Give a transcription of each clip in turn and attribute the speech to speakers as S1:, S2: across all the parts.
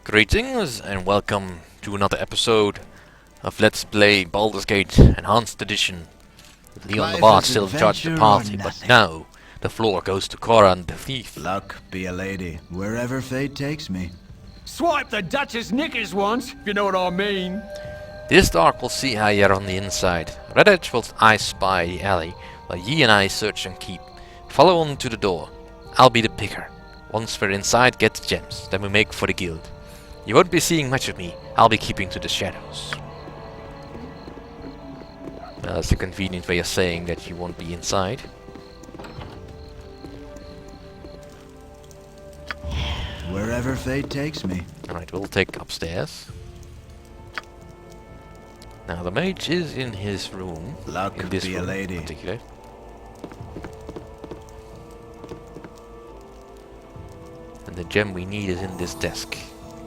S1: Greetings and welcome to another episode of Let's Play Baldur's Gate Enhanced Edition. With Leon the Bard still in charge of the party, but now the floor goes to Coran the thief.
S2: Luck be a lady, wherever fate takes me.
S3: Swipe the Duchess knickers once, if you know what I mean.
S1: This dark will see how you're on the inside. Red Edge will I spy the alley, while ye and I search and keep. Follow on to the door. I'll be the picker. Once we're inside, get the gems, then we make for the guild. You won't be seeing much of me. I'll be keeping to the shadows. Well, that's a convenient way of saying that you won't be inside.
S2: Wherever fate takes me.
S1: Alright, we'll take upstairs. Now the mage is in his room.
S2: Luck
S1: In this
S2: be a
S1: room in
S2: lady.
S1: particular. And the gem we need is in this desk,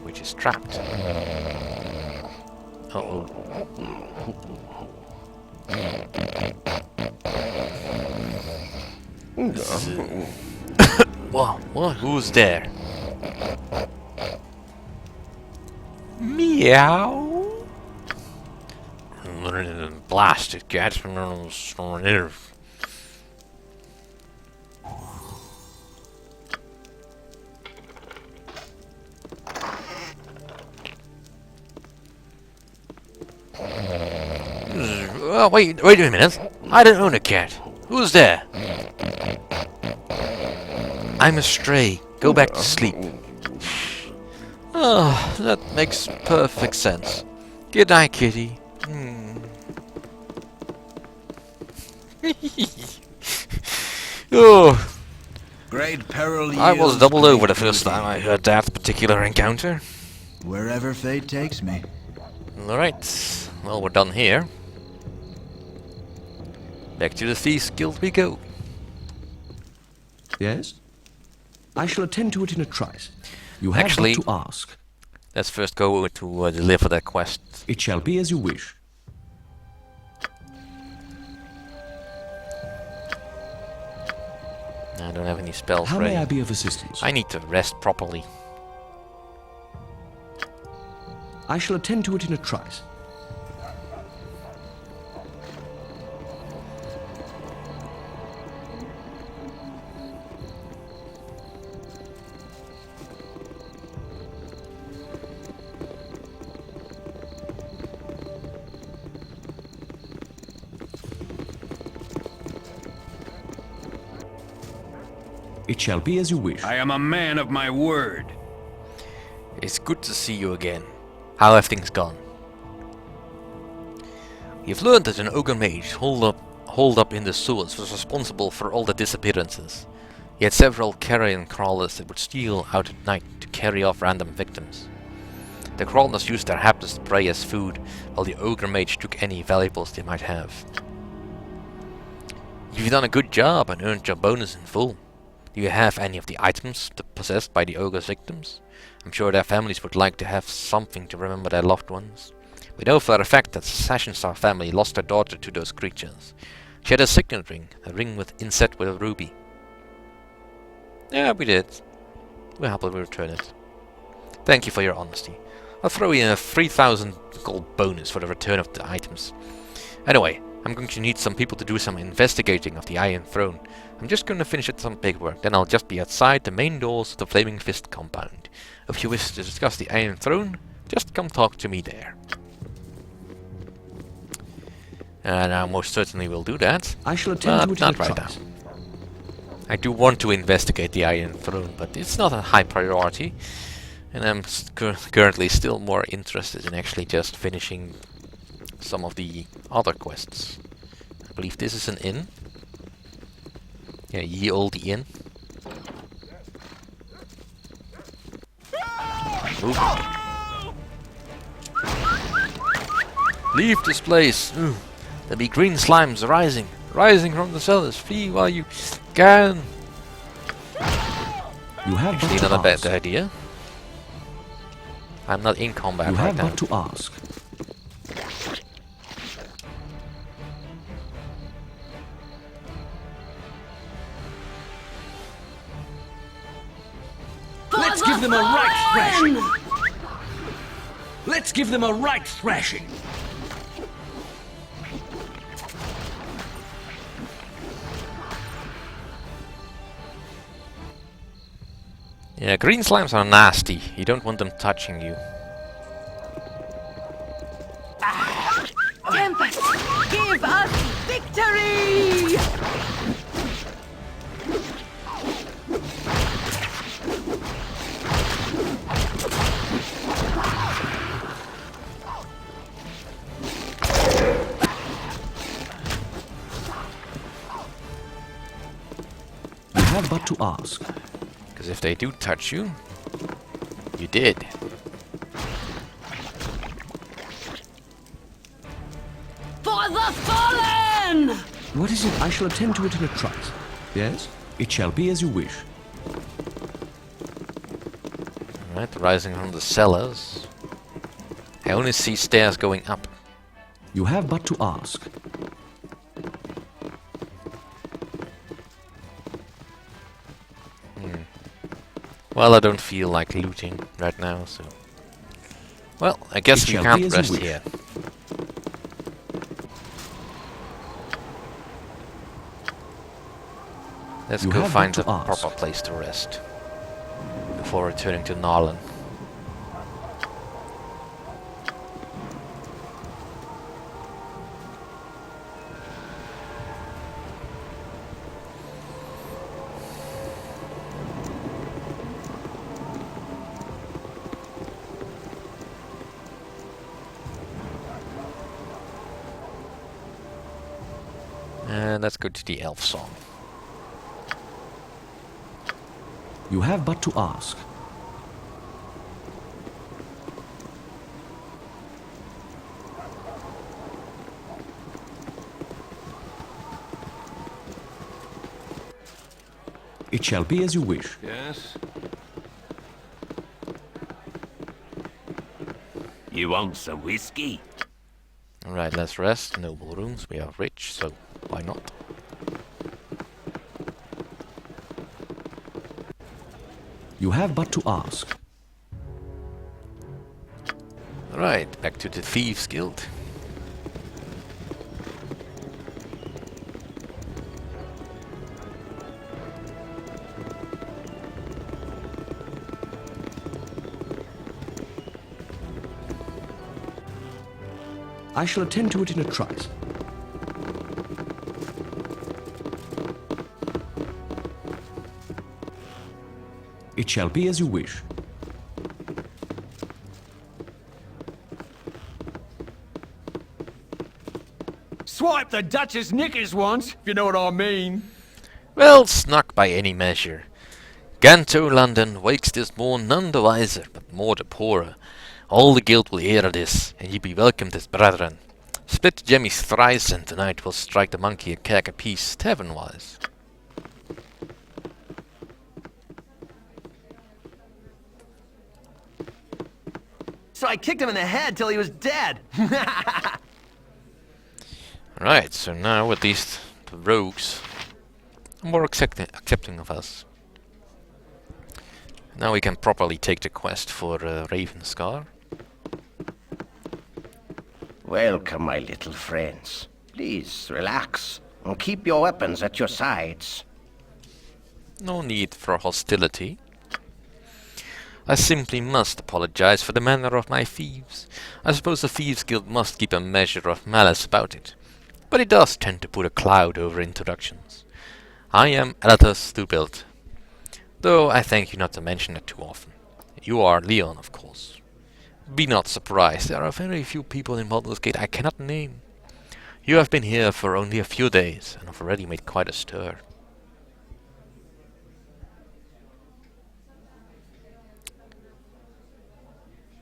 S1: which is trapped. Uh-oh. What? Who's there? Meow. Blasted cat. Oh, wait a minute. I don't own a cat. Who's there? I'm a stray. Go back to sleep. Oh, that makes perfect sense. Good night, kitty. Oh,
S2: Great peril
S1: I was
S2: yields
S1: doubled
S2: great
S1: over the first
S2: booty.
S1: time I heard that particular encounter.
S2: Wherever fate takes me.
S1: Alright, well, we're done here. Back to the Thieves Guild we go.
S4: Yes? I shall attend to it in a trice. You have
S1: Actually-
S4: but to ask.
S1: Let's first go to deliver that quest.
S4: It shall be as you wish.
S1: I don't have any spells
S4: How
S1: ready.
S4: may I be of assistance?
S1: I need to rest properly.
S4: I shall attend to it in a trice. It shall be as you wish.
S3: I am a man of my word.
S1: It's good to see you again. How have things gone? You've learned that an ogre mage holed up in the sewers was responsible for all the disappearances. He had several carrion crawlers that would steal out at night to carry off random victims. The crawlers used their hapless prey as food, while the ogre mage took any valuables they might have. You've done a good job and earned your bonus in full. Do you have any of the items possessed by the ogre's victims? I'm sure their families would like to have something to remember their loved ones. We know for a fact that the Sashenstar family lost their daughter to those creatures. She had a signet ring, a ring inset with a ruby. Yeah, we did. We'll happily return it. Thank you for your honesty. I'll throw in a 3,000 gold bonus for the return of the items. Anyway, I'm going to need some people to do some investigating of the Iron Throne. I'm just going to finish some paperwork, then I'll just be outside the main doors of the Flaming Fist compound. If you wish to discuss the Iron Throne, just come talk to me there. And I most certainly will do that.
S4: I shall attend to it in a
S1: not right now.
S4: trice.
S1: I do want to investigate the Iron Throne, but it's not a high priority. And I'm currently still more interested in actually just finishing some of the other quests. I believe this is an inn. Yeah, ye olde inn. Move. Leave this place. There be green slimes rising from the cellars. Flee while you can.
S4: You have but
S1: Actually,
S4: to
S1: not a
S4: ask.
S1: bad idea. I'm not in combat
S4: You
S1: right
S4: have
S1: now.
S4: but to ask.
S3: Let's give them a right thrashing.
S4: Let's give them a right thrashing.
S1: Yeah, green slimes are nasty. You don't want them touching you.
S5: Tempest, give us victory!
S4: You have but to ask.
S1: Because if they do touch you, you did.
S5: For the fallen!
S4: What is it? I shall attend to it in a trice. Yes? It shall be as you wish.
S1: Alright, rising from the cellars. I only see stairs going up.
S4: You have but to ask.
S1: Well, I don't feel like looting right now, so... Well, I guess
S4: It
S1: we
S4: shall
S1: can't
S4: be as you
S1: rest
S4: wish.
S1: here. Let's
S4: You
S1: go
S4: have
S1: find
S4: but
S1: a
S4: to ask.
S1: proper place to rest. Before returning to Narlan. And let's go to the elf song.
S4: You have but to ask. It shall be as you wish.
S3: Yes? You want some whiskey?
S1: Alright, let's rest. Noble rooms, we are rich, so why not?
S4: You have but to ask.
S1: Alright, back to the Thieves Guild.
S4: I shall attend to it in a trice. It shall be as you wish.
S3: Swipe the Duchess knickers once, if you know what I mean.
S1: Well snuck by any measure. Ganto London wakes this morn none the wiser, but more the poorer. All the guild will hear of this, and ye be welcomed as brethren. Split the jemmies thrice, and tonight we'll strike the monkey a keg apiece, tavern-wise.
S6: So I kicked him in the head till he was dead.
S1: Right, so now at least the rogues are more accepting of us. Now we can properly take the quest for Ravenscar.
S6: Welcome, my little friends. Please, relax and keep your weapons at your sides.
S1: No need for hostility. I simply must apologize for the manner of my thieves. I suppose the Thieves Guild must keep a measure of malice about it. But it does tend to put a cloud over introductions. I am Elatus Stubilt. Though I thank you not to mention it too often. You are Leon, of course. Be not surprised, there are very few people in Baldur's Gate I cannot name. You have been here for only a few days, and have already made quite a stir.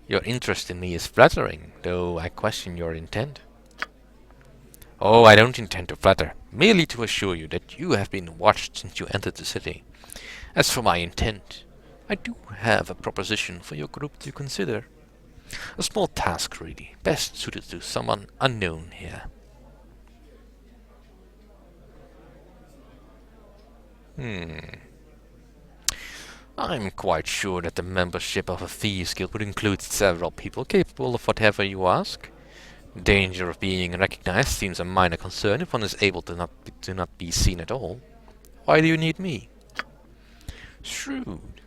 S1: Your interest in me is flattering, though I question your intent. Oh, I don't intend to flatter, merely to assure you that you have been watched since you entered the city. As for my intent, I do have a proposition for your group to consider. A small task, really, best suited to someone unknown here. I'm quite sure that the membership of a thieves guild would include several people capable of whatever you ask. The danger of being recognized seems a minor concern if one is able to not be seen at all. Why do you need me? Shrewd.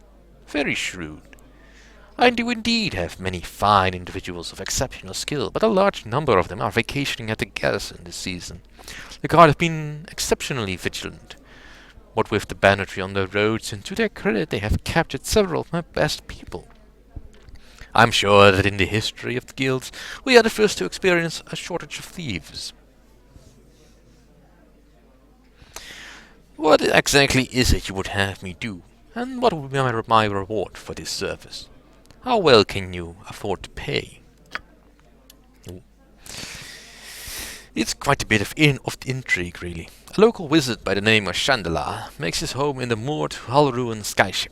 S1: Very shrewd. I do indeed have many fine individuals of exceptional skill, but a large number of them are vacationing at the garrison this season. The guard have been exceptionally vigilant. What with the banditry on the roads, and to their credit they have captured several of my best people. I'm sure that in the history of the guilds, we are the first to experience a shortage of thieves. What exactly is it you would have me do, and what would be my reward for this service? How well can you afford to pay? Ooh. It's quite a bit of intrigue, really. A local wizard by the name of Chandela makes his home in the moored Halruan skyship.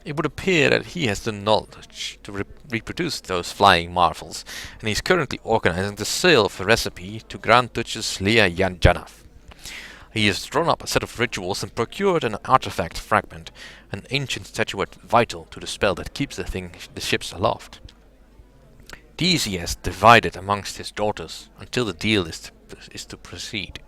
S1: It would appear that he has the knowledge to reproduce those flying marvels, and he's currently organizing the sale of a recipe to Grand Duchess Leah Janov. He has drawn up a set of rituals and procured an artifact fragment, an ancient statuette vital to the spell that keeps the ships aloft. These he has divided amongst his daughters until the deal is to proceed.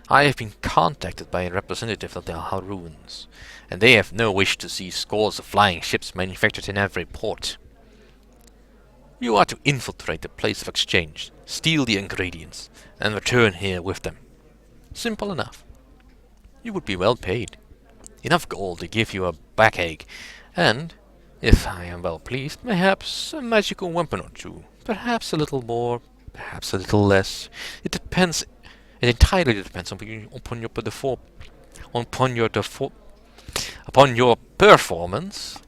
S1: I have been contacted by a representative of the Halruans, and they have no wish to see scores of flying ships manufactured in every port. You are to infiltrate the place of exchange, steal the ingredients, and return here with them. Simple enough. You would be well paid. Enough gold to give you a backache, and, if I am well pleased, perhaps a magical weapon or two. Perhaps a little more, perhaps a little less. It entirely depends upon your performance.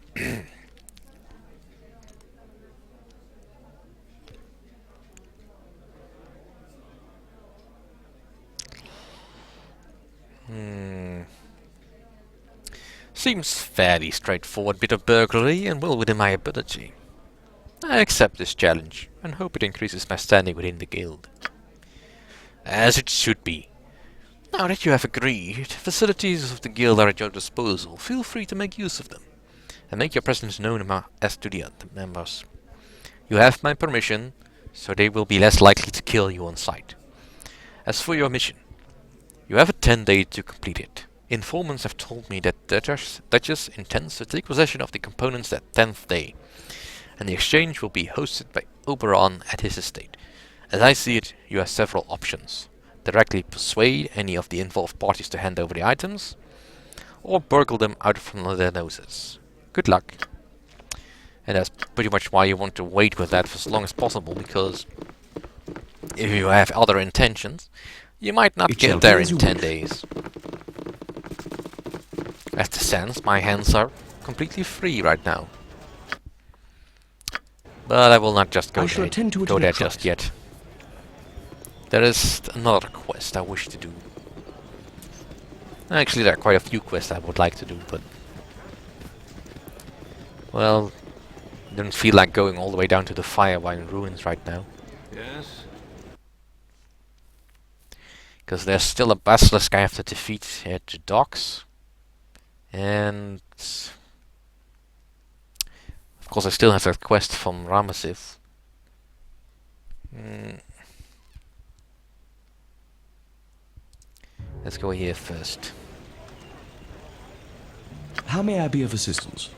S1: Seems fairly straightforward bit of burglary and well within my ability. I accept this challenge and hope it increases my standing within the guild. As it should be. Now that you have agreed, facilities of the guild are at your disposal. Feel free to make use of them, and make your presence known as to the other members. You have my permission, so they will be less likely to kill you on sight. As for your mission, you have 10 days to complete it. Informants have told me that Duchess intends to take possession of the components that 10th day, and the exchange will be hosted by Oberon at his estate. As I see it, you have several options. Directly persuade any of the involved parties to hand over the items, or burgle them out from their noses. Good luck. And that's pretty much why you want to wait with that for as long as possible, because if you have other intentions, you might not get there in 10 days. As it stands, my hands are completely free right now. But I will not just go there just yet. There is another quest I wish to do. Actually, there are quite a few quests I would like to do, but... well, I don't feel like going all the way down to the Firewine Ruins right now.
S3: Yes?
S1: Because there's still a basilisk I have to defeat at the docks. And... of course I still have that quest from Ramesses. Let's go here first.
S4: How may I be of assistance?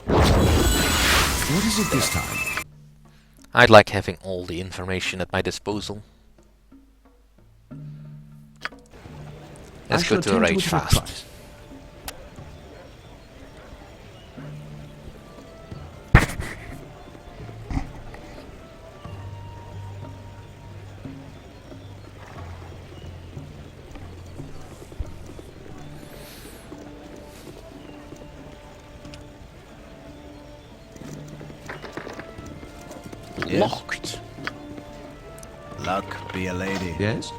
S4: What is it this time?
S1: I'd like having all the information at my disposal. Let's go to a rage fast.
S2: Yes?
S1: Locked.
S2: Luck be a lady.
S4: Yes?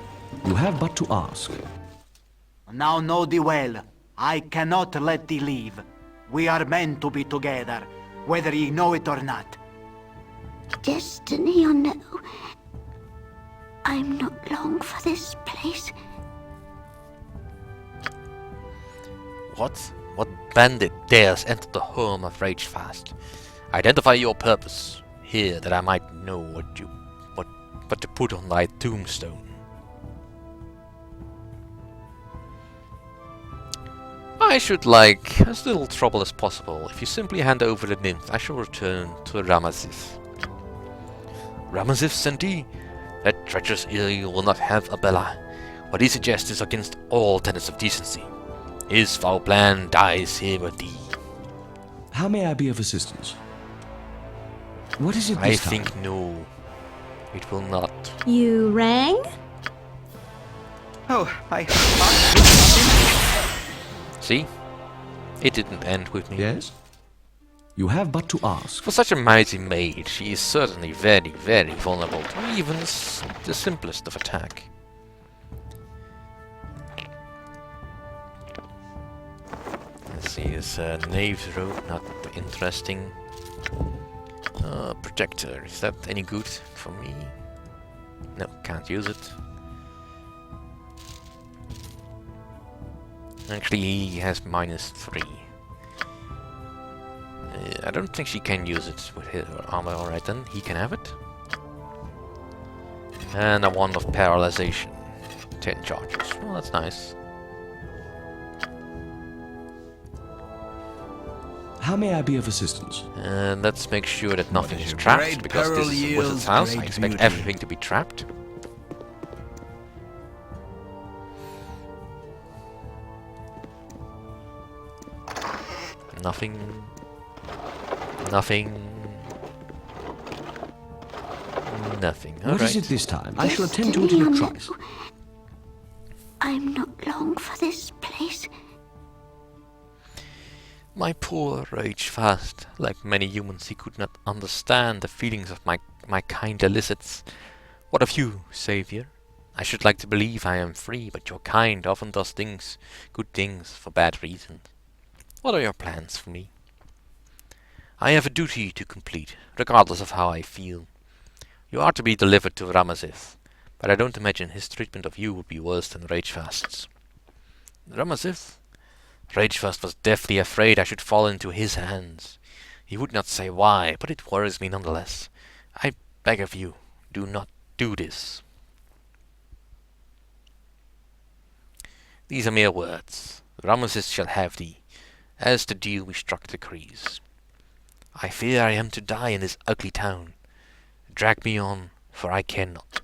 S4: You have but to ask.
S7: Now know thee well. I cannot let thee leave. We are meant to be together, whether ye know it or not.
S5: Destiny or no, I'm not long for this place.
S1: What? What bandit dares enter the home of Ragefast? Identify your purpose here, that I might know what to put on thy tombstone. I should like as little trouble as possible. If you simply hand over the nymph, I shall return to Ramazith. Ramazith, Senti? That treacherous Iri will not have a Bella. What he suggests is against all tenets of decency. His foul plan dies here with thee.
S4: How may I be of assistance? What is it
S1: I
S4: this time?
S1: think no. It will not.
S5: You rang?
S7: Oh, I...
S1: See? It didn't end with me.
S4: Yes? You have but to ask.
S1: For such a mighty maid, she is certainly very, very vulnerable to even the simplest of attack. Let's see, is Knave's Road not interesting? Projector, is that any good for me? No, can't use it. Actually, he has -3. I don't think she can use it with his armor. Alright then, he can have it. And a wand of paralyzation. 10 charges. Well, that's nice.
S4: How may I be of assistance?
S1: And let's make sure that nothing is
S2: Great
S1: trapped, because
S2: peril
S1: this is a
S2: yields
S1: wizard's house. I
S2: great
S1: expect
S2: beauty.
S1: everything to be trapped. Nothing. Nothing. Nothing.
S4: What is it this time? I shall attend to it in a trice.
S5: I'm not long for this place.
S1: My poor Ragefast. Like many humans, he could not understand the feelings of my kind illicits. What of you, Savior? I should like to believe I am free, but your kind often does things, good things, for bad reasons. What are your plans for me? I have a duty to complete, regardless of how I feel. You are to be delivered to Ramazith, but I don't imagine his treatment of you would be worse than Ragefast's. Ramazith? Ragefast was deathly afraid I should fall into his hands. He would not say why, but it worries me nonetheless. I beg of you, do not do this. These are mere words. Ramazith shall have thee, as the deal we struck decrees. I fear I am to die in this ugly town. Drag me on, for I cannot.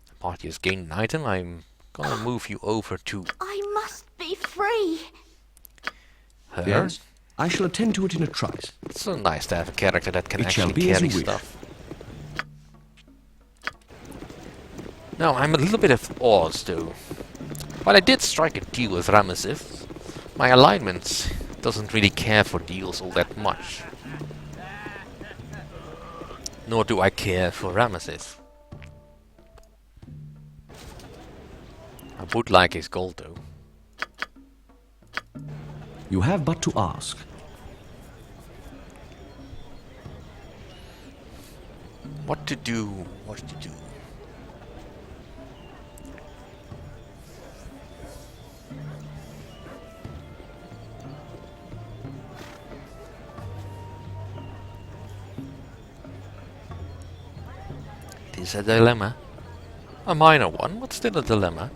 S1: The party has gained an item. I'm gonna move you over to
S5: I must be free.
S1: her.
S4: Yes? I shall attend to it in a trice.
S1: It's so nice to have a character that can
S4: It shall
S1: actually
S4: be as
S1: carry
S4: you wish.
S1: stuff. Now, I'm a little bit at odds, though. While I did strike a deal with Ramazith, my alignment doesn't really care for deals all that much. Nor do I care for Ramazith. I would like his gold, though.
S4: You have but to ask.
S1: What to do? What to do? It is a dilemma. A minor one, but still a dilemma.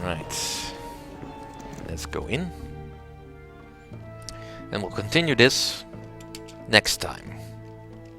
S1: Right. Let's go in. And we'll continue this next time.